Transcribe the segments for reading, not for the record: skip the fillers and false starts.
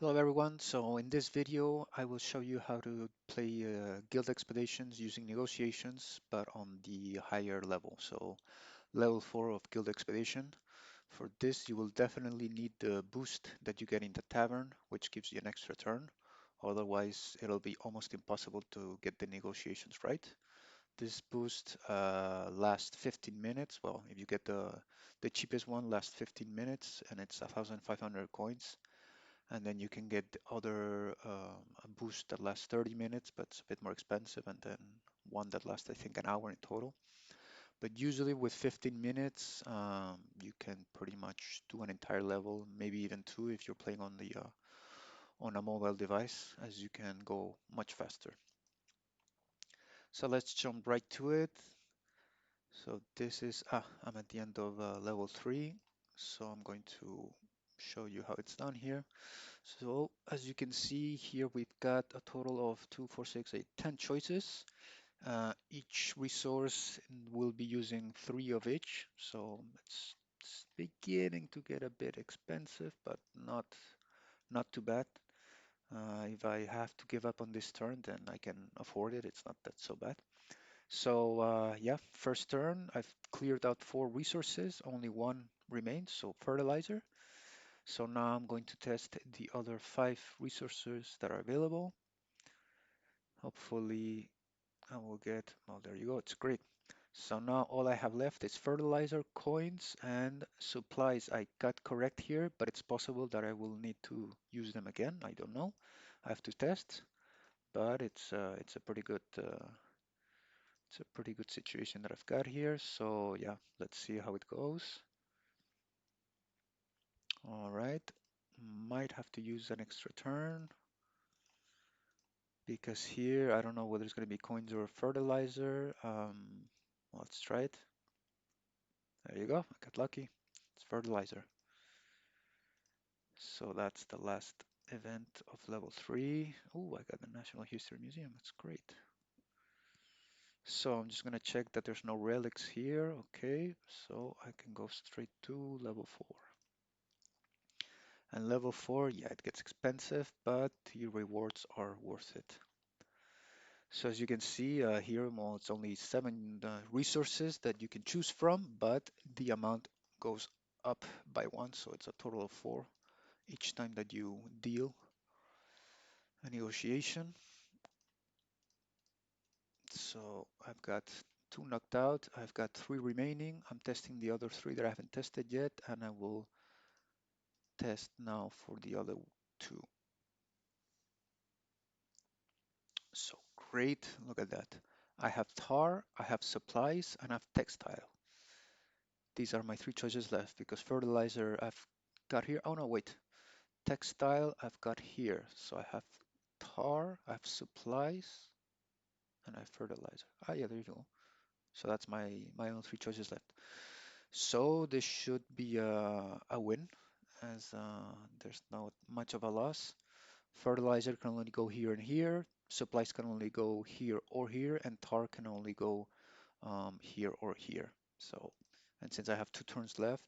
Hello everyone, so in this video I will show you how to play Guild Expeditions using negotiations but on the higher level, so level 4 of Guild Expedition. For this you will definitely need the boost that you get in the tavern, which gives you an extra turn, otherwise it'll be almost impossible to get the negotiations right. This boost lasts 15 minutes, well if you get the cheapest one lasts 15 minutes and it's 1500 coins, and then you can get the other a boost that lasts 30 minutes but it's a bit more expensive, and then one that lasts I think an hour in total. But usually with 15 minutes you can pretty much do an entire level, maybe even two if you're playing on the on a mobile device, as you can go much faster. So let's jump right to it. So this is I'm at the end of level 3, so I'm going to show you how it's done here. So as you can see here, we've got a total of 2, 4, 6, 8, 10 choices. Each resource will be using 3 of each. So it's beginning to get a bit expensive, but not too bad. If I have to give up on this turn, then I can afford it. It's not that so bad. So yeah, first turn, I've cleared out 4 resources. Only one remains, so fertilizer. So now I'm going to test the other 5 resources that are available. Hopefully I will get, oh, there you go, it's great. So now all I have left is fertilizer, coins, and supplies. I got correct here, but it's possible that I will need to use them again. I don't know. I have to test, but it's a pretty good situation that I've got here. So yeah, let's see how it goes. All right, might have to use an extra turn, because here I don't know whether it's going to be coins or fertilizer. Let's try it. There you go. I got lucky. It's fertilizer. So that's the last event of level 3. Oh, I got the National History Museum. That's great. So I'm just going to check that there's no relics here. Okay, so I can go straight to level 4. And level 4, yeah, it gets expensive, but the rewards are worth it. So as you can see here, well, it's only 7 resources that you can choose from, but the amount goes up by 1, so it's a total of 4 each time that you deal a negotiation. So I've got 2 knocked out, I've got 3 remaining. I'm testing the other 3 that I haven't tested yet, and I will test now for the other 2. So great, look at that. I have tar, I have supplies, and I have textile. These are my 3 choices left, because fertilizer I've got here. Oh no, wait. Textile I've got here. So I have tar, I have supplies, and I have fertilizer. Ah, yeah, there you go. So that's my own 3 choices left. So this should be a win, as there's not much of a loss. Fertilizer can only go here and here. Supplies can only go here or here, and tar can only go here or here. So, and since I have 2 turns left,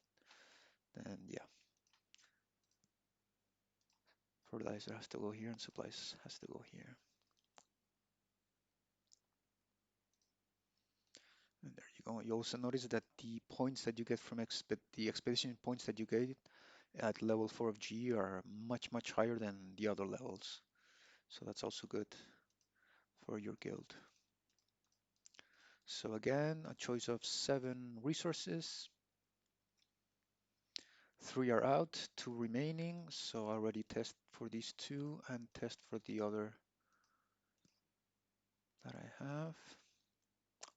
then yeah, fertilizer has to go here and supplies has to go here. And there you go. You also notice that the points that you get from the expedition points that you get at level 4 of G are much higher than the other levels. So that's also good for your guild. So again, a choice of 7 resources. 3 are out, 2 remaining. So I already test for these 2 and test for the other that I have.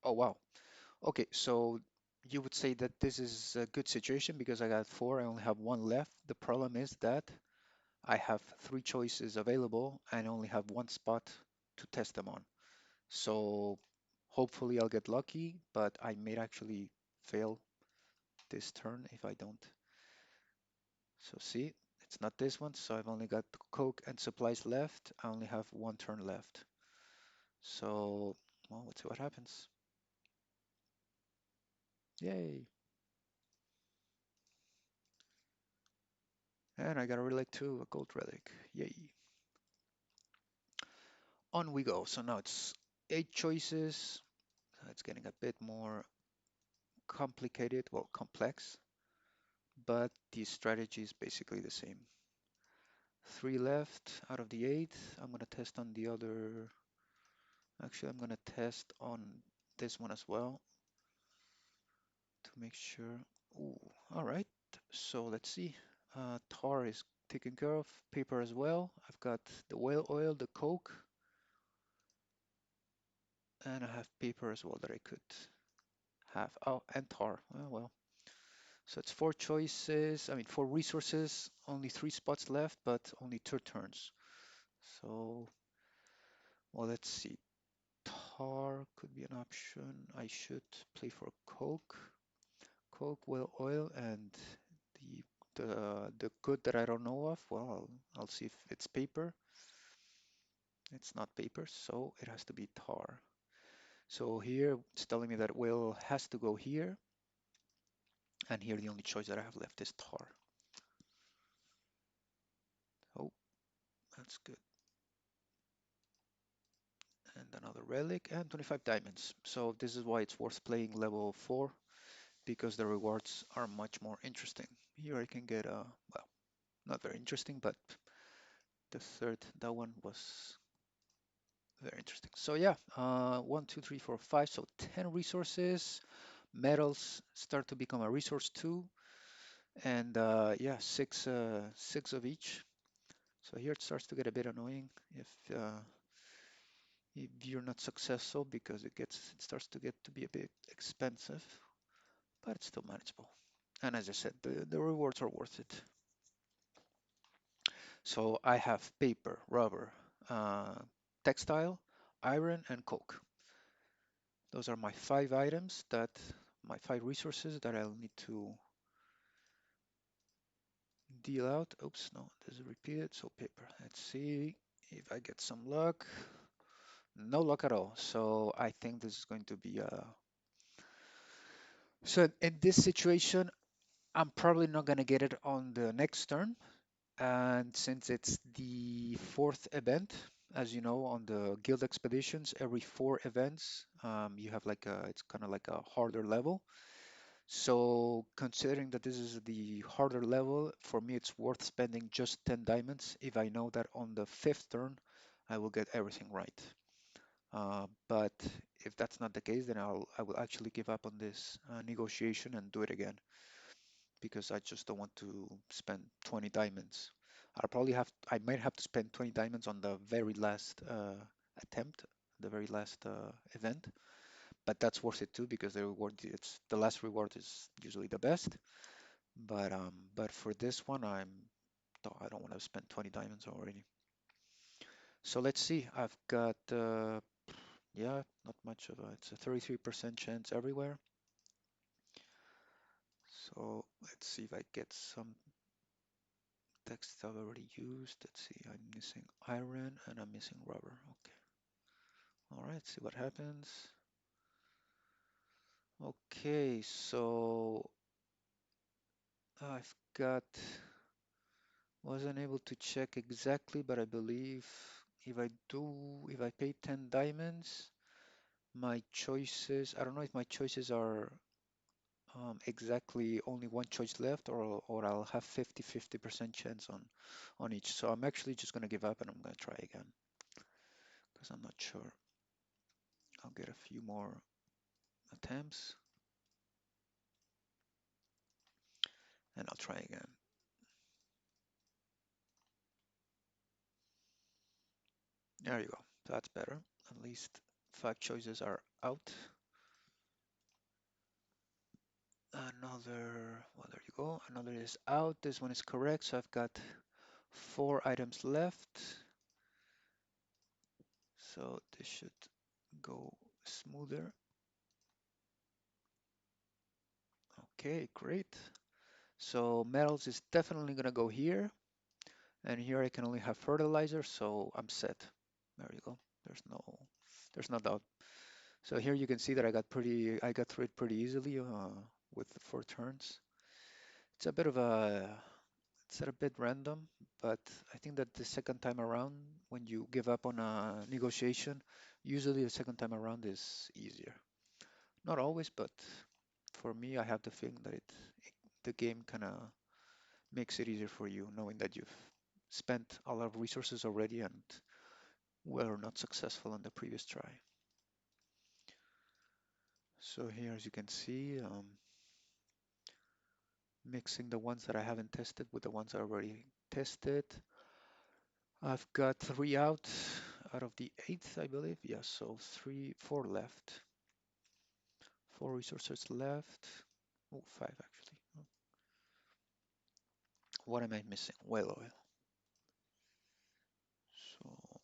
Oh wow. Okay, so you would say that this is a good situation because I got 4, I only have 1 left. The problem is that I have 3 choices available and only have 1 spot to test them on. So hopefully I'll get lucky, but I may actually fail this turn if I don't. So see, it's not this one, so I've only got coke and supplies left. I only have 1 turn left. So, well, let's see what happens. Yay. And I got a relic too, a gold relic. Yay. On we go. So now it's 8 choices. It's getting a bit more complicated, well, complex, but the strategy is basically the same. 3 left out of the 8. I'm gonna test on the other. Actually, I'm gonna test on this one as well to make sure. Ooh, all right. So let's see. Tar is taken care of. Paper as well. I've got the whale oil, the coke, and I have paper as well that I could have. Oh, and tar. Well. So it's 4 choices. I mean, 4 resources. Only 3 spots left, but only 2 turns. So, well, let's see. Tar could be an option. I should play for coke. Coke, whale oil, and the the good that I don't know of. Well, I'll see if it's paper. It's not paper, so it has to be tar. So here it's telling me that whale has to go here, and here the only choice that I have left is tar. Oh, that's good. And another relic and 25 diamonds. So this is why it's worth playing level 4 because the rewards are much more interesting. Here I can get a, well, not very interesting, but the third, that one was very interesting. So yeah, 1, 2, 3, 4, 5. So 10 resources. Metals start to become a resource too. And yeah, six of each. So here it starts to get a bit annoying if you're not successful because it starts to get to be a bit expensive, but it's still manageable. And as I said, the rewards are worth it. So I have paper, rubber, uh, textile, iron, and coke. Those are my 5 items my 5 resources that I'll need to deal out. Oops, no, this is repeated. So paper. Let's see if I get some luck. No luck at all. So I think this is going to be so in this situation, I'm probably not gonna get it on the next turn. And since it's the fourth event, as you know, on the guild expeditions, every 4 events, you have like it's kind of like a harder level. So considering that this is the harder level, for me, it's worth spending just 10 diamonds if I know that on the fifth turn, I will get everything right. But if that's not the case, then I will actually give up on this negotiation and do it again because I just don't want to spend 20 diamonds. I might have to spend 20 diamonds on the very last attempt, the very last event, but that's worth it too because the last reward is usually the best. But for this one, I don't want to spend 20 diamonds already. So let's see. I've got yeah, not much of a. It's a 33% chance everywhere. So let's see if I get some text I've already used. Let's see, I'm missing iron and I'm missing rubber. Okay. All right, see what happens. Okay, so I've got, wasn't able to check exactly, but I believe if I pay 10 diamonds, my choices, I don't know if my choices are exactly only one choice left or I'll have 50% chance on each. So I'm actually just gonna give up and I'm gonna try again because I'm not sure. I'll get a few more attempts and I'll try again. There you go. That's better. At least 5 choices are out. Another, well, there you go. Another is out. This one is correct. So I've got 4 items left. So this should go smoother. Okay, great. So metals is definitely gonna go here. And here I can only have fertilizer, so I'm set. There you go. There's no doubt. So here you can see that I got through it pretty easily with the 4 turns. It's a bit of a set a bit random, but I think that the second time around, when you give up on a negotiation, usually the second time around is easier. Not always, but for me, I have the feeling that the game kind of makes it easier for you, knowing that you've spent a lot of resources already and were not successful on the previous try. So here, as you can see, mixing the ones that I haven't tested with the ones I already tested. I've got three out of the eighth, I believe. Yeah, so four left. Four resources left. Oh, five actually. Oh, what am I missing? Whale oil. So,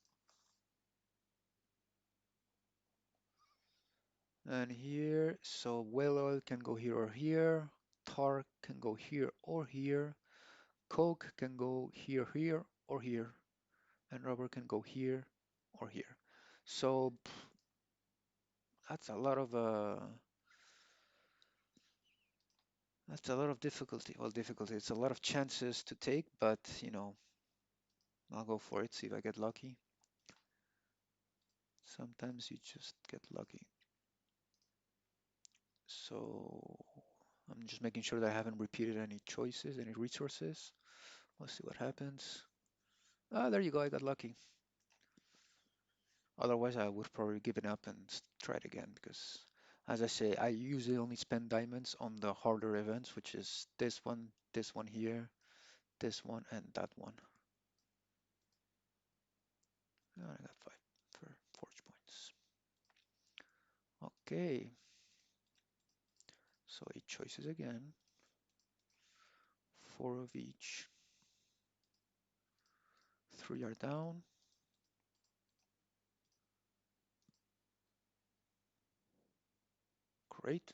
and here, so whale oil can go here or here. Tar can go here or here. Coke can go here, here, or here. And rubber can go here or here. So that's a lot of that's a lot of difficulty. Well, difficulty. It's a lot of chances to take, but I'll go for it. See if I get lucky. Sometimes you just get lucky. So I'm just making sure that I haven't repeated any choices, any resources. Let's see what happens. Ah, there you go. I got lucky. Otherwise, I would probably given up and try it again because, as I say, I usually only spend diamonds on the harder events, which is this one here, this one, and that one. And I got five for forge points. Okay, so 8 choices again, four of each. Three are down. Great.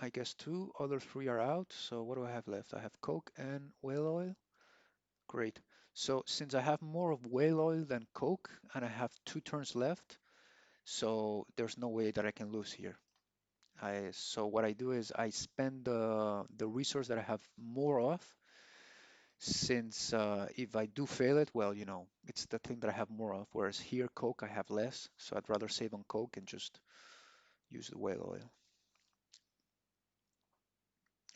I guess two, other three are out. So what do I have left? I have Coke and whale oil. Great. So since I have more of whale oil than Coke and I have 2 turns left, so there's no way that I can lose here. So what I do is I spend the resource that I have more of, since if I do fail it, well, it's the thing that I have more of, whereas here Coke I have less, so I'd rather save on Coke and just use the whale oil.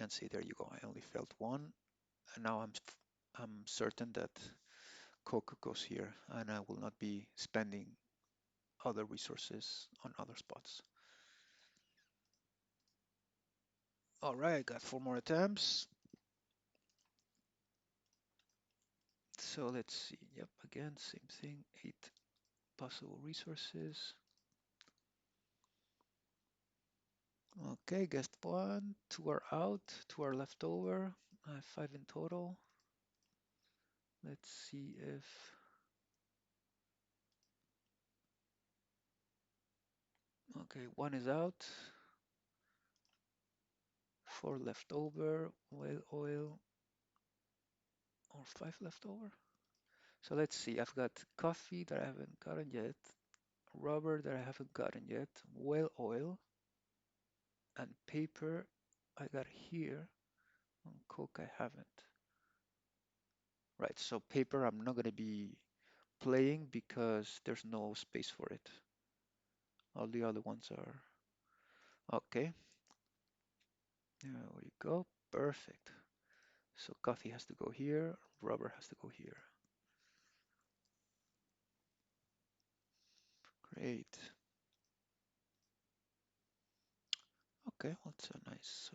And see, there you go. I only failed one, and now I'm certain that Coke goes here, and I will not be spending other resources on other spots. All right, got 4 more attempts. So let's see. Yep, again, same thing. 8 possible resources. Okay, guessed one. Two are out. Two are left over. I have 5 in total. Let's see if... Okay, one is out. 4 left over. Whale oil. Or 5 left over. So let's see. I've got coffee that I haven't gotten yet. Rubber that I haven't gotten yet. Whale oil. And paper I got here. And Coke I haven't. Right, so paper I'm not going to be playing because there's no space for it. All the other ones are... Okay, there we go. Perfect. So coffee has to go here, rubber has to go here. Great. Okay, what's a nice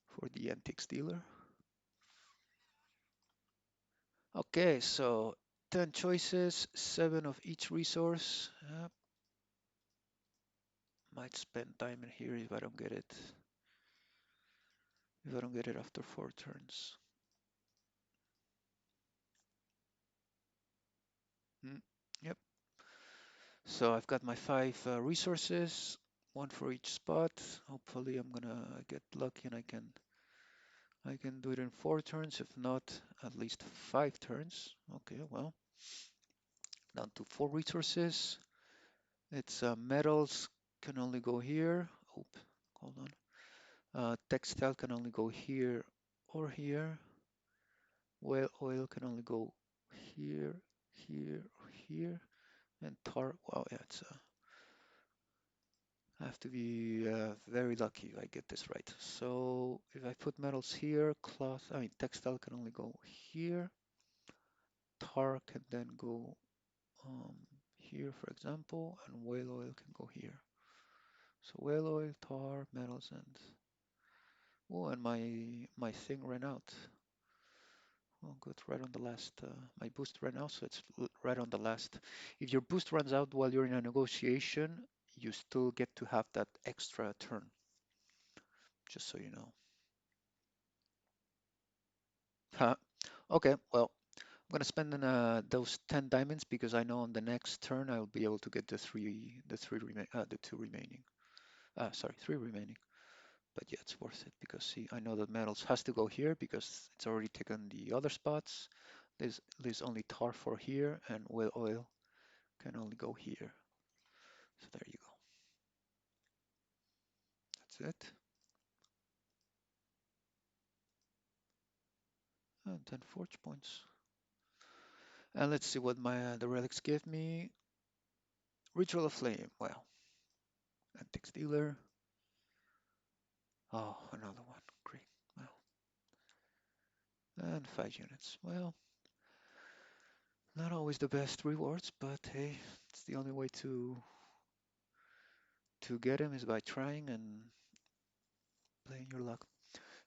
for the antiques dealer? Okay, so 10 choices, 7 of each resource. Might spend time in here if I don't get it. If I don't get it after 4 turns. Yep. So I've got my 5 resources, one for each spot. Hopefully I'm gonna get lucky and I can do it in 4 turns, if not at least 5 turns. Okay, well, down to 4 resources. It's metals can only go here. Oh, hold on. Textile can only go here or here. Whale oil can only go here, here, or here, and tar. Wow, yeah, I have to be very lucky if I get this right. So if I put metals here, textile can only go here. Tar can then go um, here, for example, and whale oil can go here. So whale oil, tar, metals, and oh, and my thing ran out. Oh, good, right on the last. My boost ran out, so it's right on the last. If your boost runs out while you're in a negotiation, you still get to have that extra turn, just so you know. Huh. Okay, well, I'm gonna spend those 10 diamonds because I know on the next turn I'll be able to get the two remaining. Sorry, three remaining. But yeah, it's worth it because see, I know that metals has to go here because it's already taken the other spots. There's only tar for here, and whale oil can only go here. So there you go. That's it. And 10 forge points. And let's see what the relics give me. Ritual of Flame. Well, Antiques Dealer. Oh, another one. Great. Well, and 5 units. Well, not always the best rewards, but hey, it's the only way to get them is by trying and playing your luck.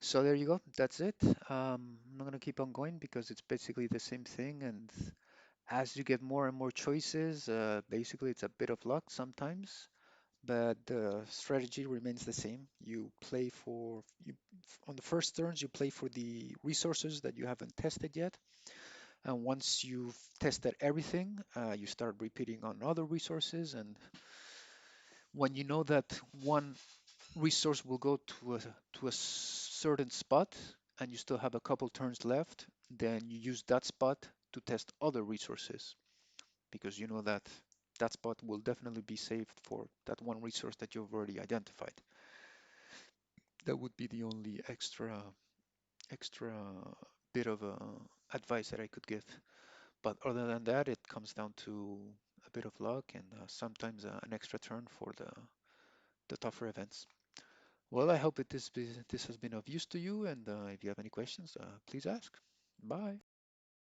So there you go. That's it. I'm not gonna keep on going because it's basically the same thing, and as you get more and more choices, basically it's a bit of luck sometimes, but the strategy remains the same. On the first turns, you play for the resources that you haven't tested yet, and once you've tested everything, you start repeating on other resources, and when you know that one resource will go to a certain spot and you still have a couple turns left, then you use that spot to test other resources because you know that that spot will definitely be saved for that one resource that you've already identified. That would be the only extra bit of advice that I could give. But other than that, it comes down to a bit of luck and sometimes an extra turn for the tougher events. Well, I hope this has been of use to you, and if you have any questions, please ask. Bye.